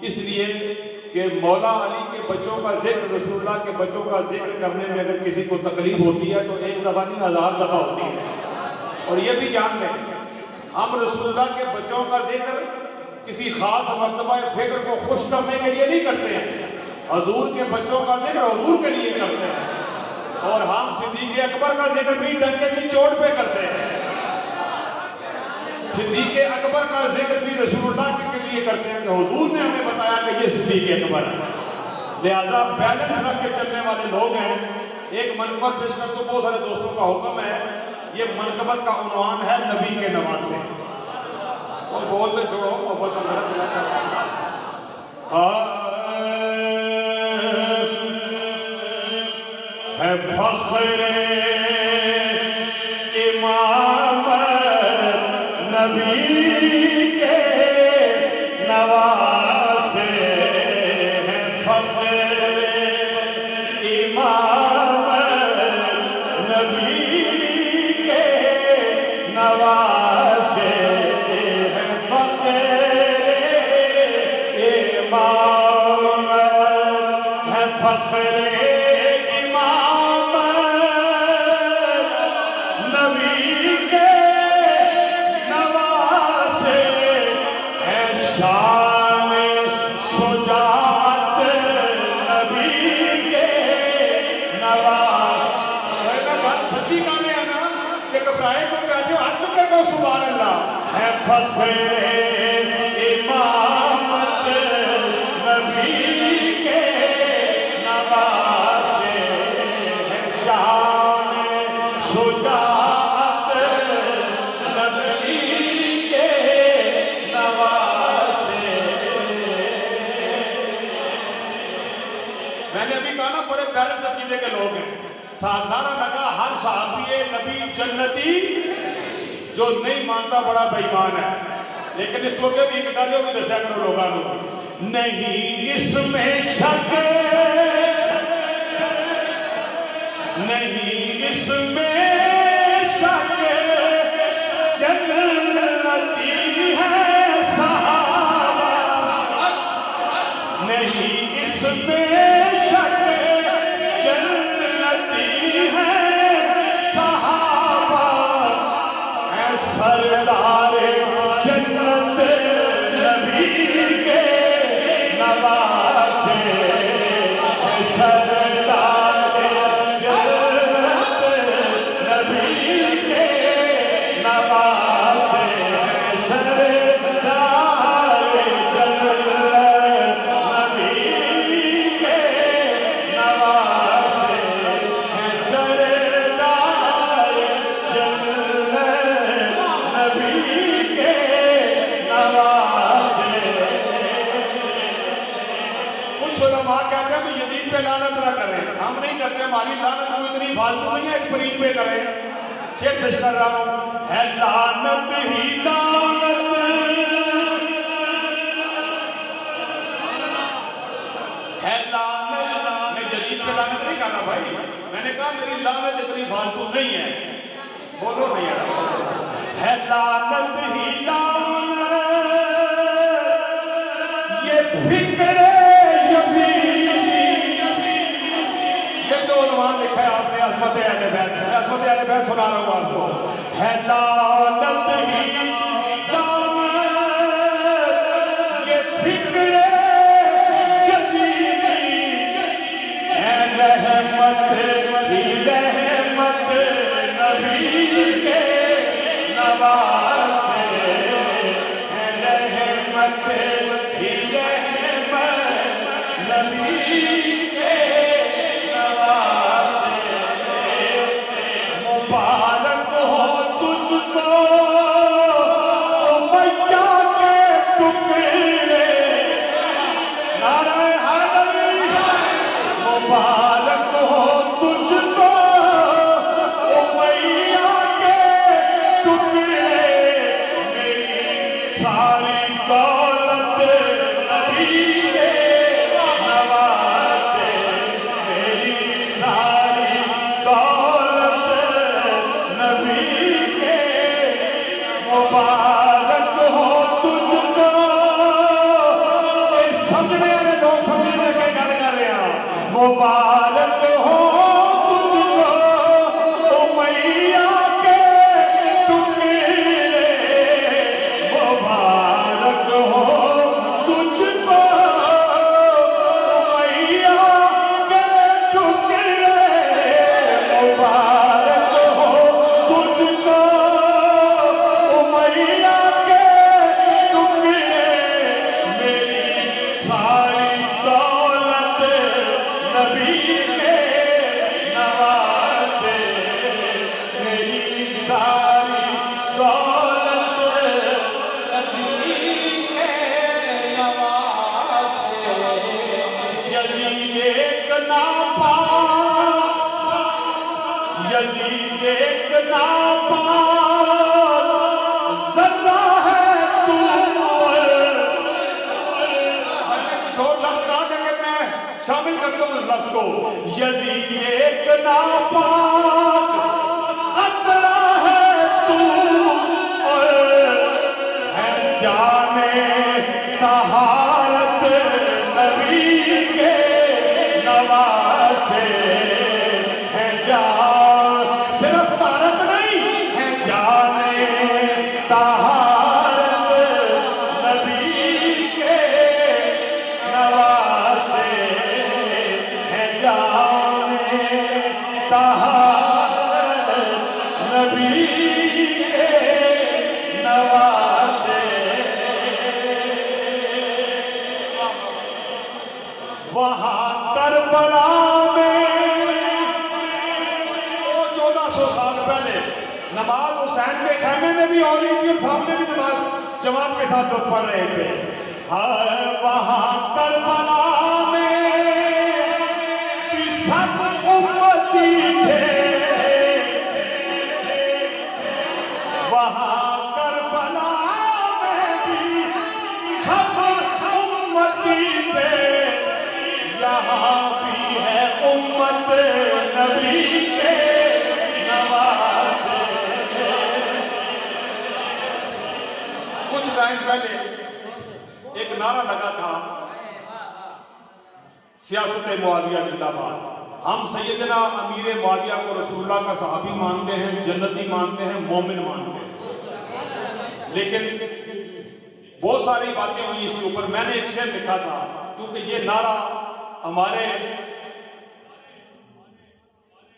इसलिए कि मौला अली के बच्चों का जिक्र, रसूलुल्लाह के बच्चों का जिक्र करने में अगर किसी को तकलीफ होती है तो एक दफ़ा नहीं 1000 दफ़ा होती है। और ये भी जान लें, हम रसूलुल्लाह के बच्चों का जिक्र किसी खास मर्तबा फिक्र को खुश करने के लिए नहीं करते हैं, हजूर के बच्चों का जिक्र हजूर के लिए करते हैं। और हम सिद्दीक़ अकबर का जिक्र भी डंके की चोट पे करते हैं। सिद्दीक़ अकबर का जिक्र भी रसूलुल्लाह के लिए करते हैं कि हुजूर ने हमें बताया कि ये सिद्दीक़ अकबर है। लिहाजा बैलेंस रख के चलने वाले लोग हैं। एक मनकबत पेश कर दो, बहुत सारे दोस्तों का हुक्म है। ये मनकबत का उन्वान है नबी के नवासे। और बोलते छोड़ो मोहब्बत है फख्र इमाम नबी के नवासे हैं, फख्र इमाम नबी के नवासे हैं, फख्र इमाम है, फख्र सुभान अल्लाह है, फख्र इमामत नबी के नवासे है, शान शुजाअत नबी के नवासे। मैंने अभी कहा ना बड़े प्यारे अकीदे के लोग हैं। साधारण लगा हर सहाबी नबी जन्नती, जो नहीं मानता बड़ा बेईमान है। लेकिन इस मौके भी एक गालियों भी दसा करो लोगों को, नहीं इसमें शक, नहीं इसमें शक, जन्नती है सहाबा, नहीं इसमें शक, जन्नती है सरदार जन्नत नबी के नवासे, सरदार जन्नत नबी के नवासे, सरदार जन्नत नबी के नवासे, सरदार जन्नत नबी के नवासे। कुछ उलमा कहते हैं यजीद पे लानत ना करें, हम नहीं करते, हमारी लानत कोई इतनी फालतू नहीं है, फरीद पे करें। शेर पेश कर रहा हूं, है लानत ही लानत, है लानत। मैं यजीद पे लानत नहीं करना भाई, मैंने कहा मेरी लानत इतनी फालतू नहीं है। बोलो भैया, है लानत ही लानत, ये फिक्र यजीदी, ये जो उन्वान लिखा है आपने अज़मत अहले बैत, अज़मत अहले बैत सुना रहा हूँ आपको। है लानत ही लानत, ये फिक्र यजीदी, है रहमत ही रहमत नबी के नवासे, है रहमत ही रहमत नबी के नवासे। मुबारक हो तुझको मैया के टुकड़े, नारे हैदरी, मुबारक हो तुझको मैया के टुकड़े, सारी दौलत नबी के नवासे। मुबारक हो तुझको उमैया के टुकड़े, मुबारक हो तुझको उमैया के टुकड़े, मुबारक हो तुझको उमैया के टुकड़े। मेरी सारी दौलत नबी के नवासे, मेरी सारी दौलत नबी के नवासे। यजीद एक नापाक, यजीद एक नापाक ज़र्रा है तू। छोटा बता देंगे, मैं शामिल करता हूँ लफ्ज़ को। यजीद एक नापाक ख़तरा है तू, और है जाने तहारत नबी के नवासे। है जान सिर्फ भारत नहीं, है जाने तहारत नबी के नवासे। है जाने तहारत नबी के नवासे। वहाँ करबला में 1400 साल पहले नमाज हुसैन के खैमे में भी और इनके सामने भी नमाज जमात के साथ लोग पढ़ रहे थे। हर वहाँ करबला में भी सब उम्मती थे, वहाँ करबला में भी सब उम्मती थे। यहाँ भी है उम्मत नबी के नवासे। कुछ टाइम पहले एक नारा लगा था, सियासत मुआविया जिंदाबाद। हम सैयदना अमीर मुआविया को रसूलुल्लाह का सहाबी मानते हैं, जन्नती मानते हैं, मोमिन मानते हैं। लेकिन बहुत सारी बातें हुई इसके ऊपर। मैंने एक शेर लिखा था, क्योंकि ये नारा हमारे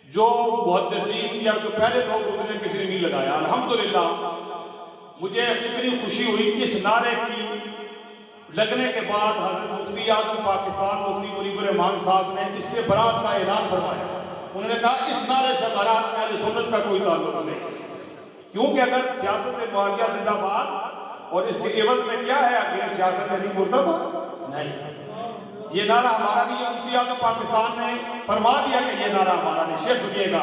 जो मुहद्दिसीन या जो पहले लोग उसने किसी ने नहीं लगाया। अल्हम्दुलिल्लाह मुझे इतनी खुशी हुई कि इस नारे की लगने के बाद हज़रत मुफ्ती आज़म पाकिस्तान मुफ्ती मुनीब रहमान साहब ने इससे बरात का ऐलान फरमाया। उन्होंने कहा इस नारे से हमारा अहले सुन्नत का कोई ताल्लुक नहीं, क्योंकि अगर सियासत मुआविया जिंदाबाद और इसके एवज में क्या है, अगर सियासत अली मुर्तज़ा नहीं। ये नारा हमारा नहीं है, मुफ्ती आज़म पाकिस्तान ने फरमा दिया कि ये नारा हमारा नहीं। शेर सुनिएगा,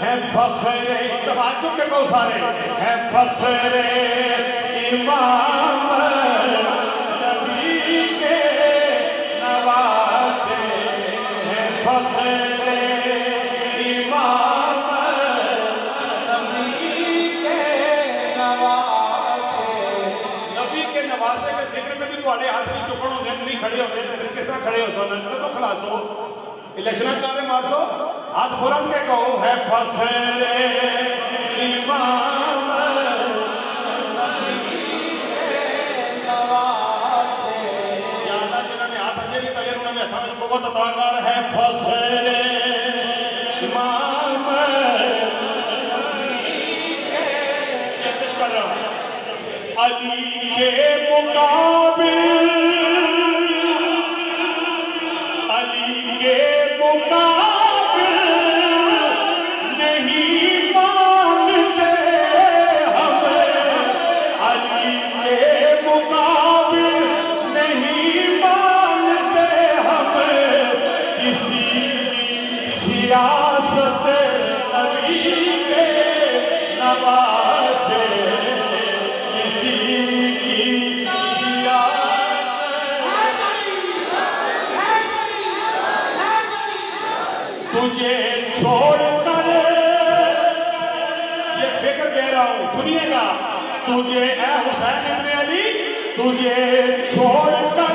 है फख्रे तवाज्जुह के कौ सारे, है फख्रे इमाम नबी के नवासे। है फख्रे इमाम नबी के नवासे। नबी के नवासे के जिक्र में भी थोड़े हाथ नहीं चुकण होंगे, नहीं खड़े होंगे, किस तरह खड़े हो सोने तो खिला दो इलेक्शन कार्य मारसो, हाथ बुलंद के कहो, है फख्रे इमाम नबी के नवासे। या अल्लाह जिन्होंने हाथ अगे भी तजर उन्होंने हाथ में कुव्वत अता कर। है फख्रे इमाम नबी के, ये पेश कर रहा हूं, अली के मुकाबिल, अली के मुकाबिल नहीं मानते हम, अली के मुकाबिल नहीं मानते हम किसी सियासत नबी के नवासे। किसी की तुझे छोड़कर, ये फिक्र दे रहा हूं सुनिएगा, तुझे ए हुसैन इब्ने अली, तुझे छोड़कर